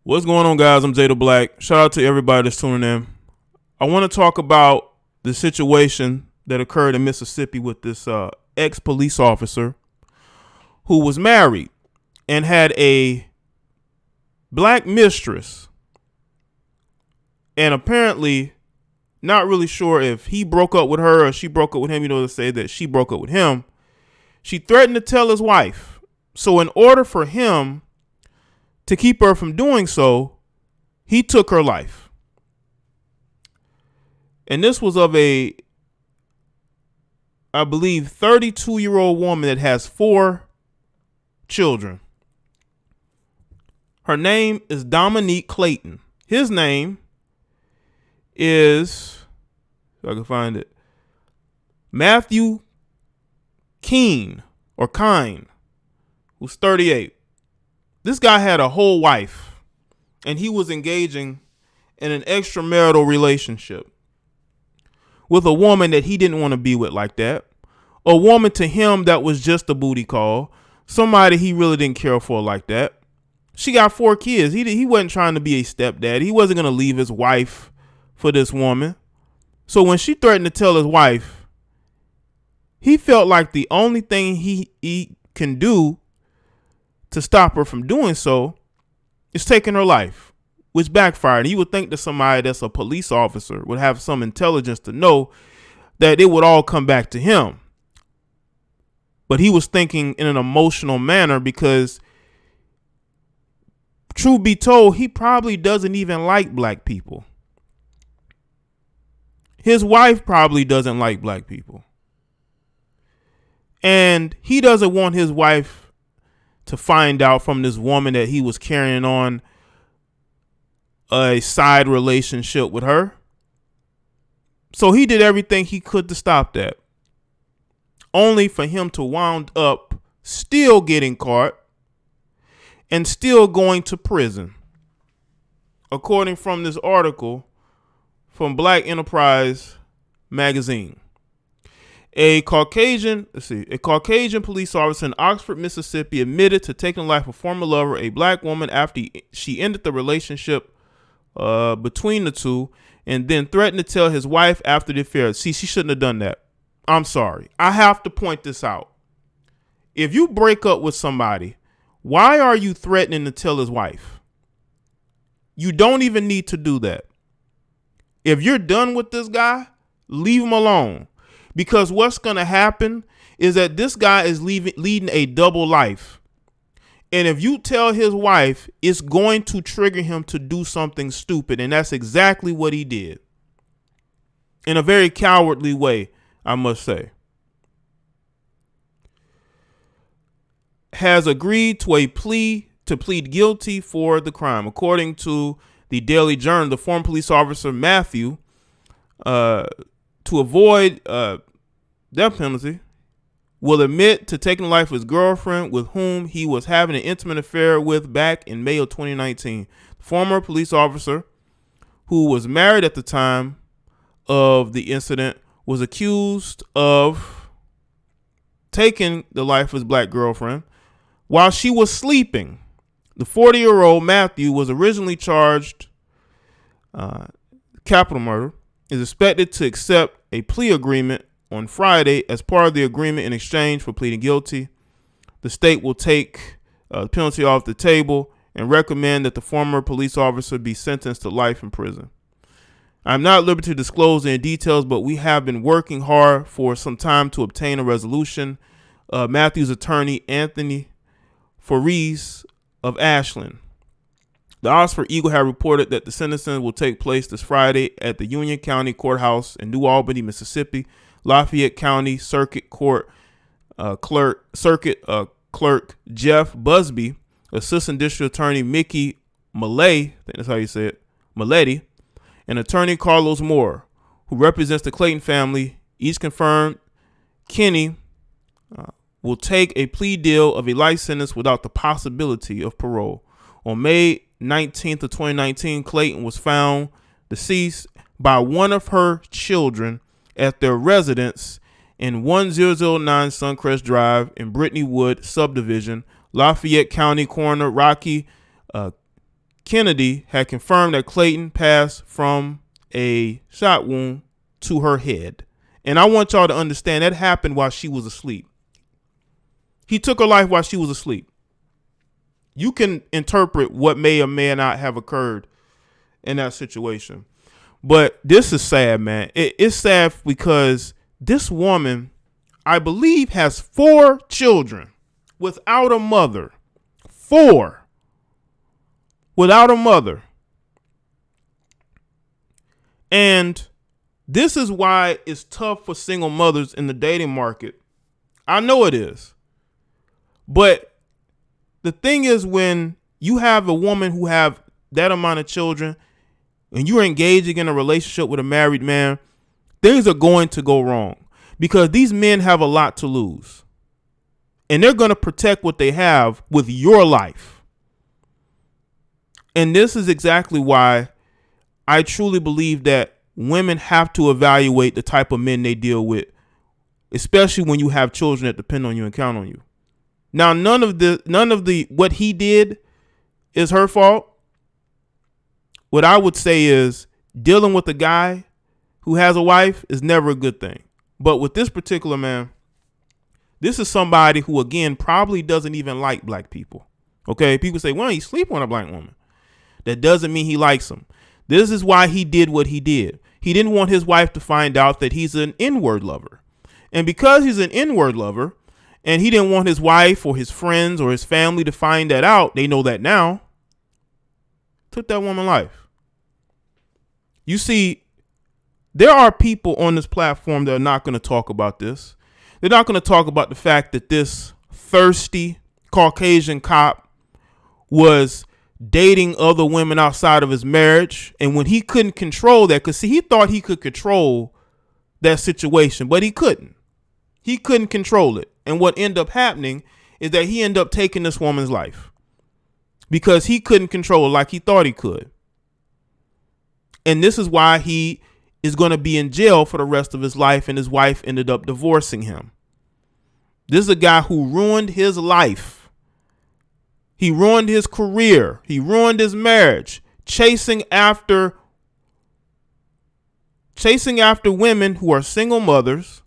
What's going on, guys? I'm Jaye Biack. Shout out to everybody that's tuning in. I want to talk about the situation that occurred in Mississippi with this ex-police officer who was married and had a black mistress, and apparently not really sure if he broke up with her or she broke up with him. You know, they say that she broke up with him. She threatened to tell his wife. So in order for him to keep her from doing so, he took her life. And this was of a, I believe, 32-year-old woman that has 4 children. Her name is Dominique Clayton. His name is, if I can find it, Matthew Keen or Kine, who's 38. This guy had a whole wife, and he was engaging in an extramarital relationship with a woman that he didn't want to be with like that. A woman to him that was just a booty call. Somebody he really didn't care for like that. She got 4 kids. He wasn't trying to be a stepdad. He wasn't going to leave his wife for this woman. So when she threatened to tell his wife, he felt like the only thing he can do to stop her from doing so is taking her life, which backfired. You would think that somebody that's a police officer would have some intelligence to know that it would all come back to him. But he was thinking in an emotional manner because, truth be told, he probably doesn't even like black people. His wife probably doesn't like black people. And he doesn't want his wife to find out from this woman that he was carrying on a side relationship with her. So he did everything he could to stop that, only for him to wound up still getting caught and still going to prison. According from this article from Black Enterprise magazine. A Caucasian police officer in Oxford, Mississippi, admitted to taking the life of former lover, a black woman, after she ended the relationship between the two, and then threatened to tell his wife after the affair. See, she shouldn't have done that. I'm sorry. I have to point this out. If you break up with somebody, why are you threatening to tell his wife? You don't even need to do that. If you're done with this guy, leave him alone. Because what's going to happen is that this guy is leading a double life. And if you tell his wife, it's going to trigger him to do something stupid. And that's exactly what he did. In a very cowardly way, I must say. Has agreed to a plea to plead guilty for the crime. According to the Daily Journal, the former police officer Matthew, to avoid death penalty, will admit to taking the life of his girlfriend with whom he was having an intimate affair with back in May of 2019. The former police officer, who was married at the time of the incident, was accused of taking the life of his black girlfriend while she was sleeping. The 40-year-old Matthew was originally charged capital murder, is expected to accept a plea agreement on Friday. As part of the agreement, in exchange for pleading guilty, the state will take the penalty off the table and recommend that the former police officer be sentenced to life in prison. I'm not at liberty to disclose any details, but we have been working hard for some time to obtain a resolution. Matthew's attorney, Anthony Faries of Ashland. The Oxford Eagle had reported that the sentencing will take place this Friday at the Union County Courthouse in New Albany, Mississippi. Lafayette County Circuit Court Clerk Jeff Busby, Assistant District Attorney Mickey Malay, I think that's how you say it, Malady, and Attorney Carlos Moore, who represents the Clayton family, each confirmed Kenny will take a plea deal of a life sentence without the possibility of parole. On May 19th of 2019, Clayton was found deceased by one of her children at their residence in 1009 Suncrest Drive in Brittany Wood subdivision. Lafayette County Coroner Rocky Kennedy had confirmed that Clayton passed from a shot wound to her head. And I want y'all to understand that happened while she was asleep. He took her life while she was asleep. You can interpret what may or may not have occurred in that situation. But this is sad, man. It's sad because this woman, I believe, has 4 children without a mother. 4 without a mother. And this is why it's tough for single mothers in the dating market. I know it is. But the thing is, when you have a woman who have that amount of children and you're engaging in a relationship with a married man, things are going to go wrong because these men have a lot to lose. And they're going to protect what they have with your life. And this is exactly why I truly believe that women have to evaluate the type of men they deal with, especially when you have children that depend on you and count on you. Now, none of the what he did is her fault. What I would say is dealing with a guy who has a wife is never a good thing. But with this particular man, this is somebody who, again, probably doesn't even like black people. Okay, people say, well, he sleep on a black woman. That doesn't mean he likes them. This is why he did what he did. He didn't want his wife to find out that he's an N-word lover. And because he's an N-word lover, and he didn't want his wife or his friends or his family to find that out, they know that now, took that woman's life. You see, there are people on this platform that are not going to talk about this. They're not going to talk about the fact that this thirsty Caucasian cop was dating other women outside of his marriage. And when he couldn't control that, because see, he thought he could control that situation, but he couldn't. He couldn't control it. And what ended up happening is that he ended up taking this woman's life because he couldn't control it like he thought he could. And this is why he is going to be in jail for the rest of his life, and his wife ended up divorcing him. This is a guy who ruined his life. He ruined his career. He ruined his marriage, chasing after women who are single mothers,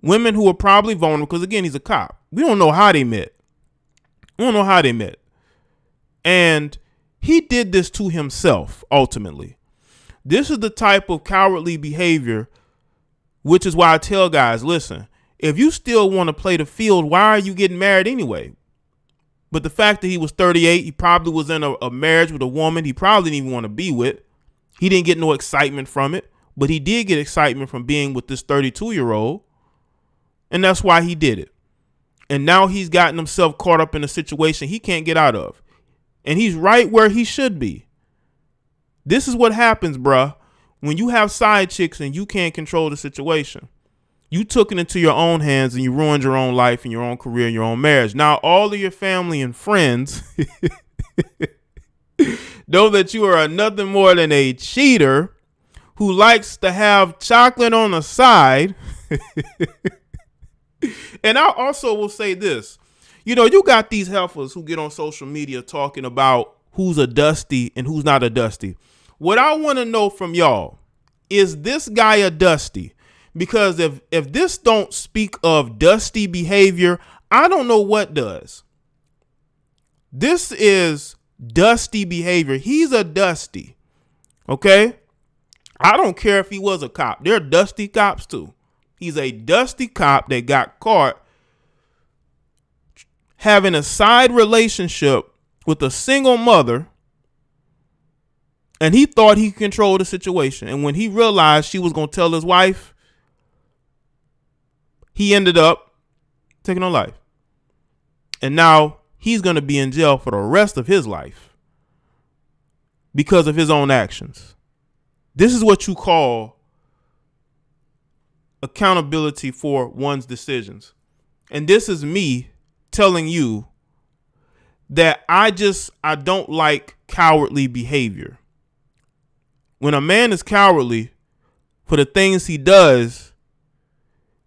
women who are probably vulnerable, because again, he's a cop. We don't know how they met. And he did this to himself, ultimately. This is the type of cowardly behavior, which is why I tell guys, listen, if you still want to play the field, why are you getting married anyway? But the fact that he was 38, he probably was in a marriage with a woman he probably didn't even want to be with. He didn't get no excitement from it, but he did get excitement from being with this 32-year-old. And that's why he did it. And now he's gotten himself caught up in a situation he can't get out of. And he's right where he should be. This is what happens, bruh, when you have side chicks and you can't control the situation. You took it into your own hands and you ruined your own life and your own career and your own marriage. Now, all of your family and friends know that you are nothing more than a cheater who likes to have chocolate on the side. And I also will say this. You know, you got these heifers who get on social media talking about who's a dusty and who's not a dusty. What I want to know from y'all, is this guy a dusty? Because if this don't speak of dusty behavior, I don't know what does. This is dusty behavior. He's a dusty. Okay? I don't care if he was a cop. There are dusty cops too. He's a dusty cop that got caught having a side relationship with a single mother, and he thought he could control the situation. And when he realized she was going to tell his wife, he ended up taking her life. And now he's going to be in jail for the rest of his life because of his own actions. This is what you call accountability for one's decisions. And this is me telling you that I don't like cowardly behavior. When a man is cowardly for the things he does,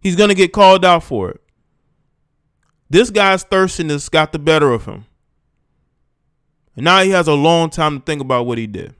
he's going to get called out for it. This guy's thirstiness got the better of him. And now he has a long time to think about what he did.